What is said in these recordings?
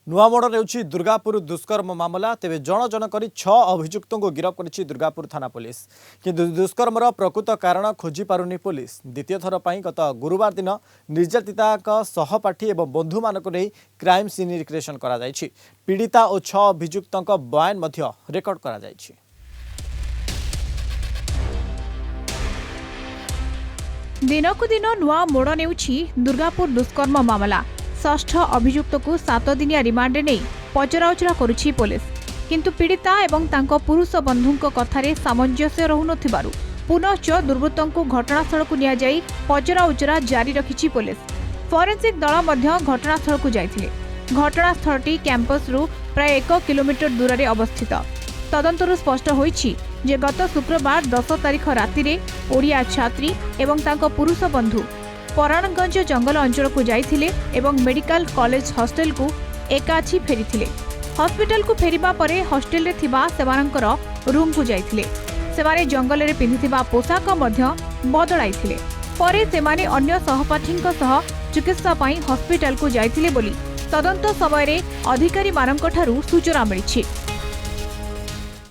नुआमोड़ नेउछि दुर्गापुर दुष्कर्म मामला तेबे जन जन करी 6 अभियुक्तों को गिरफ्त करिछि दुर्गापुर थाना पुलिस किंतु दुष्कर्मर प्रकृत कारण खोजी पारुनी पुलिस द्वितीय थर पई गत गुरुवार दिन निर्यातिता सहपाठी एवं बंधु मानक नै क्राइम सीन रिक्रिएशन करा जायछि। पीड़िता और 6 अभियुक्तों बयान मध्य रेकर्ड करा जायछि। दिनकु दिन नुआ मोड़ नेउछि दुर्गापुर दुष्कर्म मामला। षष्ठ अभियुक्त को 7 दिनिया रिमांड नहीं पचराउचरा करुछि पुलिस किंतु पीड़िता एवं तांको पुरुष बंधुंको कथारे सामंजस्य रहुनथिबारु पुनश्च दुर्वृत्तों को घटनास्थल को निया जाई पचराउचरा जारी रखिछि पुलिस। फोरेंसिक दल मध्य घटनास्थल को जाइथिले। घटनास्थलटी कैंपस रु प्राय 1 किलोमीटर दूर रे अवस्थित। तदंतरु स्पष्ट होईछि जे गत शुक्रवार 10 तारिख राति रे ओडिया छात्री एवं तांको पुरुष बंधु पराणगंज जंगल अंचल को जाइथिले एवं मेडिकल कॉलेज हॉस्टल को एकाठी फेरीथिले। हॉस्पिटल को फेरिबा परे हॉस्टल रे थिबा सेमानकर रूम को जाइथिले। सेमाने जंगल रे पिंधिथिबा पोशाक मध्य बदलाइथिले। परे सेमाने अन्य सहपाठींक सह चिकित्सा पई हॉस्पिटल को जाइथिले बोली तदंत समय रे अधिकारी मानक ठारू सूचना मिलिछि।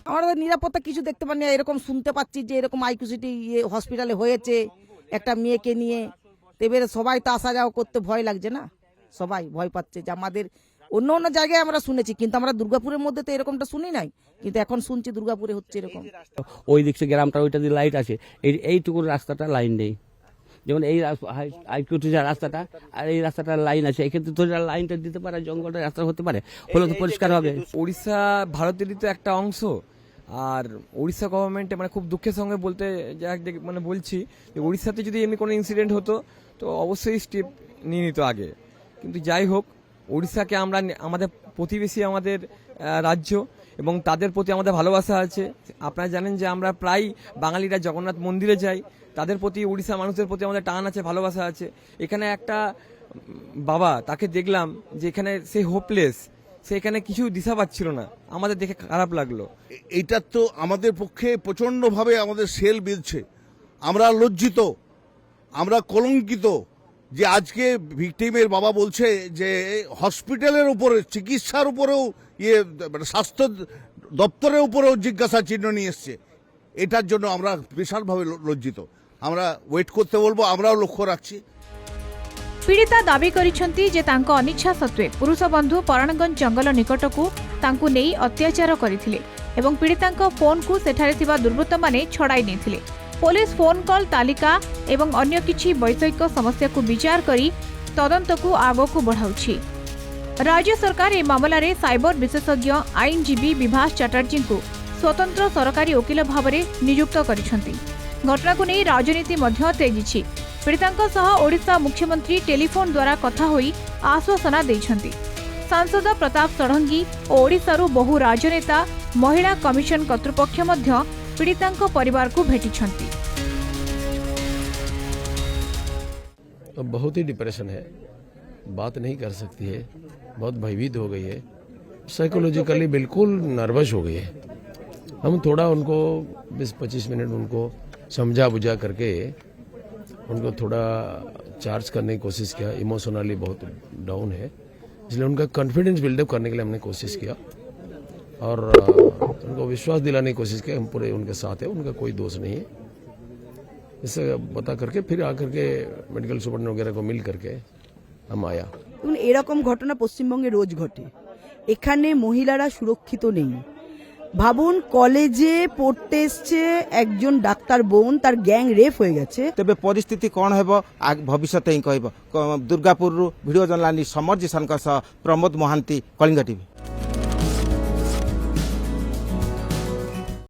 আমরা নিরাপত্তা কিছু দেখতে পাইনি, এরকম শুনতে পাচ্ছি যে এরকম আইকিউসিটি হসপিটালে হয়েছে একটা মেয়েকে নিয়ে। এবারে সবাই তো আসা যাওয়া করতে ভয় লাগছে না, সবাই ভয় পাচ্ছে যে আমাদের অন্য অন্য জায়গায় আমরা শুনেছি কিন্তু আমরা দুর্গাপুরের মধ্যে তো এরকমটা শুনি নাই, কিন্তু এখন শুনছি দুর্গাপুরে হচ্ছে এরকম। ওই দিক থেকে গ্রামটা ওইটা দিয়ে লাইট আছে, এইটুকু রাস্তাটা লাইন নেই। যেমন এই আইকিউটি রাস্তাটা আর এই রাস্তাটা লাইন আছে, এক্ষেত্রে তো লাইনটা দিতে পারে, জঙ্গলটা রাস্তা হতে পারে, হলে তো পরিষ্কার হবে। উড়িষ্যা ভারতেরই তো একটা অংশ, আর উড়িষ্যা গভর্নমেন্টে মানে খুব দুঃখের সঙ্গে বলতে মানে বলছি যে উড়িষ্যাতে যদি এমনি কোনো ইনসিডেন্ট হতো তো অবশ্যই স্টেপ নিয়ে নিত আগে। কিন্তু যাই হোক, উড়িষ্যাকে আমরা আমাদের প্রতিবেশী, আমাদের রাজ্য এবং তাদের প্রতি আমাদের ভালোবাসা আছে। আপনারা জানেন যে আমরা প্রায় বাঙালিরা জগন্নাথ মন্দিরে যাই, তাদের প্রতি উড়িষ্যা মানুষের প্রতি আমাদের টান আছে, ভালোবাসা আছে। এখানে একটা বাবা, তাকে দেখলাম যে এখানে সে হোপলেস, সেখানে কিছু দিশা পাচ্ছিল না, আমাদের দেখে খারাপ লাগলো। এটা তো আমাদের পক্ষে প্রচন্ডভাবে আমাদের সেল বিঁধছে। আমরা লজ্জিত, আমরা কলঙ্কিত যে আজকে ভিকটিমের বাবা বলছে যে হসপিটালের উপরে, চিকিৎসার উপরেও মানে স্বাস্থ্য দপ্তরের উপরেও জিজ্ঞাসা চিহ্ন নিয়ে এসছে। এটার জন্য আমরা বিশালভাবে লজ্জিত। আমরা ওয়েট করতে বলবো, আমরাও লক্ষ্য রাখছি। पीड़िता दाबी करिसेंती जे तांको अनिच्छा सत्वे पुरुष बंधु पराणगंज जंगल निकटकू तांको नेई अत्याचार करिथिले एवं पीड़ितांको फोन को सेठारे थिबा दुर्वृत्त माने छड़ाई नेथिले। पुलिस फोन कॉल तालिका एवं अन्य किछि वैषयिक समस्या को विचार करी तदंत को आगो को बढ़ाउछि। राज्य सरकार ए मामला रे साइबर विशेषज्ञ आईनजीवी विभास चटर्जी को स्वतंत्र सरकारी वकील भाव में नियुक्त करिसेंती। घटना को नहीं राजनीति मध्य तेजिछि। पीड़ितांको सह ओडिशा मुख्यमंत्री टेलीफोन द्वारा कथा होई आश्वासना दैछंती। सांसद प्रताप षडंगी और ओडिशारू बहु राजनेता महिला कमिशन कर्तृपक्ष मध्य पीड़ितांको परिवार को भेटिछंती। बहुत ही डिप्रेशन है, बात नहीं कर सकती है, बहुत भयभीत हो गई है, साइकोलॉजिकली बिल्कुल नर्वस हो गई है। हम थोड़ा उनको 20-25 मिनट उनको समझा बुझा करके उनको थोड़ा चार्ज करने की कोशिश किया। इमोशनली बहुत डाउन है, इसलिए उनका कॉन्फिडेंस बिल्डअप करने के लिए हमने कोशिश किया और उनको विश्वास दिलाने की कोशिश की हम पूरे उनके साथ है, उनका कोई दोष नहीं है। इससे बता करके फिर आकर के मेडिकल सुपरडेंट वगैरह को मिल करके हम आया। এরকম ঘটনা পশ্চিমবঙ্গে রোজ ঘটে। এখানে মহিলারা সুরক্ষিত নেই। ভাবুন, কলেজে পড়তে এসছে একজন ডাক্তার বোন, তার গ্যাং রেপ হয়ে গেছে। তেবে পরিস্থিতি কোন ହେବ ভবিষ্যতে ହିଁ କହିବ। ଦୁର୍ଗାପୁରରୁ ଭିଡିଓ ଜର୍ଣ୍ଣାଲିଷ୍ଟ ସମର ଜିସାନଙ୍କ ସହ ପ୍ରମୋଦ ମହାନ୍ତି, କଳିଙ୍ଗ ଟିଭି।